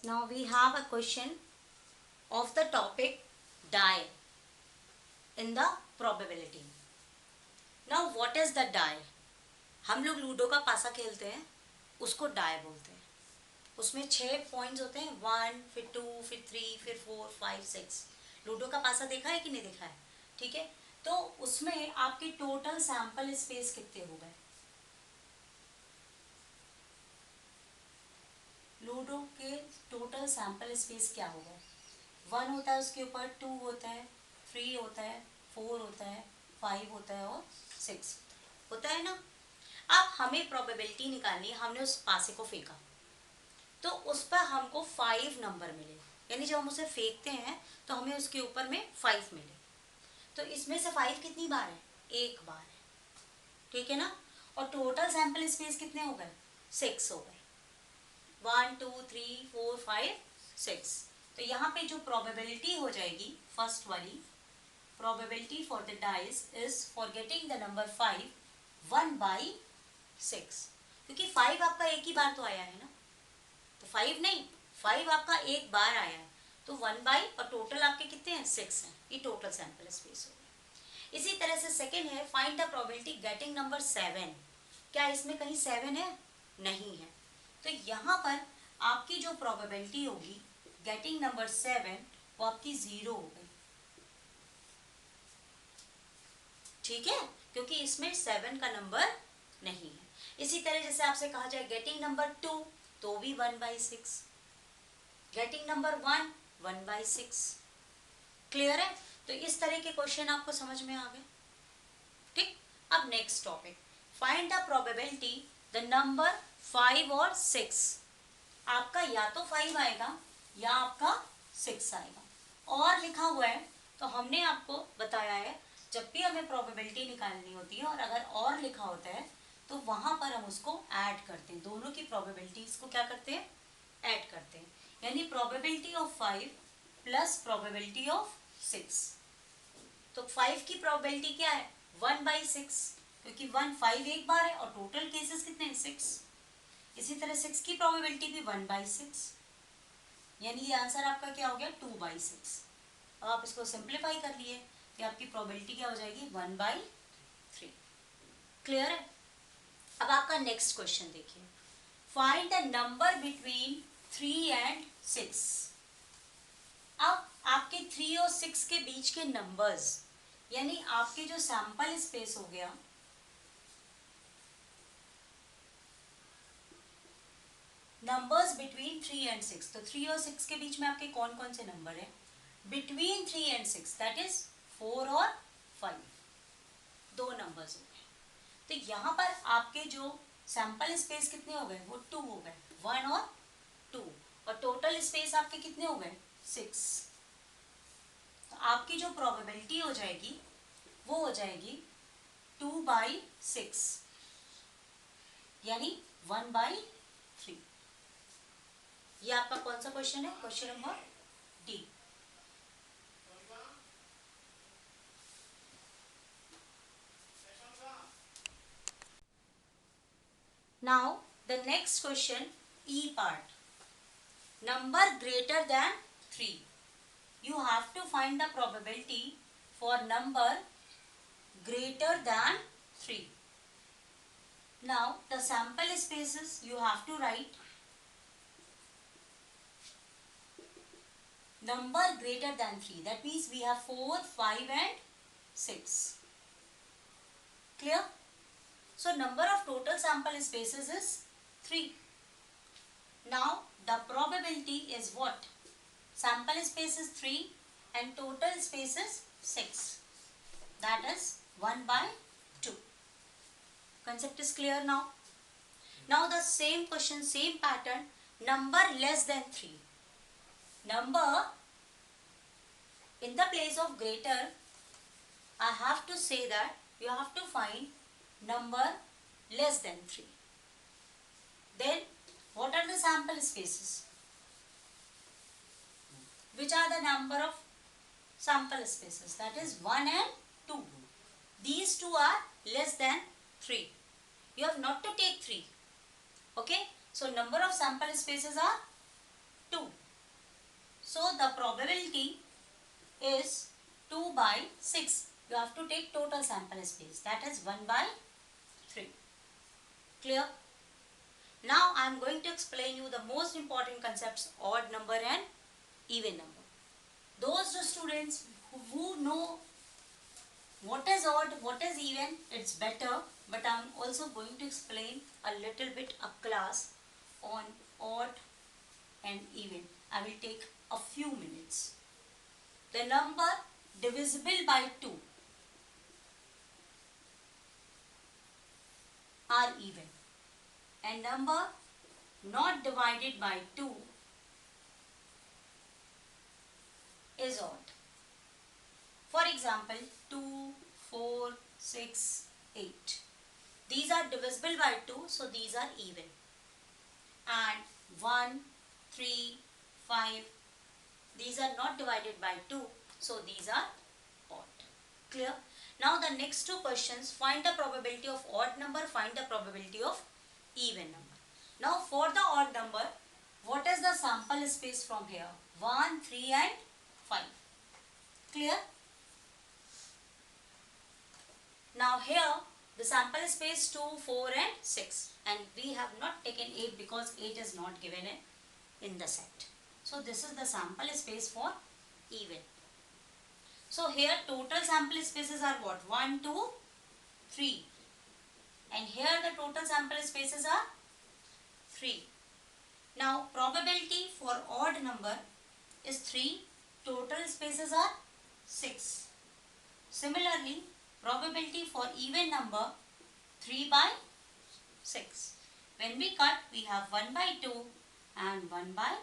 Now we have a question of the topic die in the probability. Now what is the die? हम लोग ludo का पासा खेलते हैं, उसको डाई बोलते हैं. उसमें 6 पॉइंट्स होते हैं, 1 फिर 2 फिर 3 फिर 4 5 6. लूडो का पासा देखा है कि नहीं देखा है? ठीक है, तो उसमें आपके टोटल सैंपल स्पेस कितने हो गए? लूडो के टोटल सैंपल स्पेस क्या हो गए? 1 होता है, उसके ऊपर 2 होता है, 3 होता है, 4 होता है, 5 होता है और 6 होता है ना. अब हमें प्रोबेबिलिटी निकालनी है. हमने उस पासे को फेंका तो उस पर हमको 5 नंबर मिले, यानी जब हम उसे फेंकते हैं तो हमें उसके ऊपर में 5 मिले. तो इसमें से 5 कितनी बार है? एक बार है. ठीक है ना. और टोटल सैंपल स्पेस कितने हो गए? 6 हो गए. 1 2 3 4 5 6. तो यहाँ पे जो प्रोबेबिलिटी हो जाएगी फर्स्ट वाली, probability for the dice is for getting the number 5 1/6. क्योंकि 5 आपका एक ही बार तो आया है ना, तो 5 नहीं, 5 आपका एक बार आया है, तो 1 बाई और टोटल आपके कितने हैं? 6 हैं. ये टोटल सैंपल स्पेस हो गया. इसी तरह से सेकेंड है find the probability getting number 7. क्या इसमें कहीं 7 है? नहीं है. तो यहाँ पर आपकी जो प्रोबेबिलिटी होगी गेटिंग नंबर 7 वो आपकी 0 हो गई. ठीक है, क्योंकि इसमें 7 का नंबर नहीं है. इसी तरह जैसे आपसे कहा जाए गेटिंग नंबर 2 तो भी 1/6. Getting number 1 1/6. क्लियर है? तो इस तरह के क्वेश्चन आपको समझ में आ गए. ठीक. अब next topic, find the probability the number 5 और 6. आपका या तो 5 आएगा या आपका 6 आएगा. और लिखा हुआ है तो हमने आपको बताया है जब भी हमें प्रोबेबिलिटी निकालनी होती है और अगर और लिखा होता है तो वहां पर हम उसको ऐड करते हैं. दोनों की प्रोबेबिलिटीज को क्या करते हैं? ऐड करते हैं. यानी probability of 5 plus probability of 6. तो 5 की प्रोबेबिलिटी क्या है? 1/6, क्योंकि 5 एक बार है और टोटल केसेस कितने हैं? 6. इसी तरह 6 की प्रोबेबिलिटी भी 1/6, यानी ये आंसर आपका क्या हो गया? 2/6. अब आप इसको सिंप्लीफाई कर लिए कि आपकी प्रोबेबिलिटी क्या हो जाएगी? 1/3. क्लियर है? अब आपका नेक्स्ट क्वेश्चन देखिए, find the number between 3 and 6. अब आपके 3 और 6 के बीच के नंबर्स, यानी आपके जो सैंपल स्पेस हो गया, नंबर्स बिटवीन 3 एंड 6. तो 3 और 6 के बीच में आपके कौन कौन से नंबर है? बिटवीन 3 एंड 6 दैट इज 4 और 5. दो नंबर्स हो गए. तो यहाँ पर आपके जो सैंपल स्पेस कितने हो गए? वो 2 हो गए. 1 और 2. और टोटल स्पेस आपके कितने हो गए? 6. तो आपकी जो प्रोबेबिलिटी हो जाएगी वो हो जाएगी 2/6, यानी 1/3. ये आपका कौन सा क्वेश्चन है? Question number D. Now the next question, E part, number greater than 3. You have to find the probability for number greater than 3. Now the sample spaces you have to write number greater than 3. That means we have 4, 5 and 6. Clear? So number of total sample spaces is 3. Now the probability is what? Sample space is 3 and total space is 6. That is 1/2. Concept is clear now? Now the same question, same pattern, number less than 3. Number in the place of greater, I have to say that you have to find number less than 3. Then what are the sample spaces? Which are the number of sample spaces? That is 1 and 2. These two are less than 3. You have not to take 3. Okay? So number of sample spaces are 2. So the probability is 2 by 6. You have to take total sample space, that is 1 by 3. Clear? Now I am going to explain you the most important concepts, odd number and even number. Those students who know what is odd, what is even, it's better, but I am also going to explain a little bit a class on odd and even. I will take a few minutes. The number divisible by 2 are even, and number not divided by 2 is odd. For example, 2, 4, 6, 8. These are divisible by 2, so these are even. And 1, 3, 5, these are not divided by 2, so these are odd. Clear? Now the next two questions, find the probability of odd number, find the probability of even number. Now for the odd number, what is the sample space from here? 1, 3 and 5. Clear? Now here the sample space 2, 4 and 6, and we have not taken 8 because 8 is not given in the set. So this is the sample space for even. So here total sample spaces are what? 1, 2, 3. And here the total sample spaces are 3. Now probability for odd number is 3. Total spaces are 6. Similarly, probability for even number 3 by 6. When we cut, we have 1 by 2 and 1 by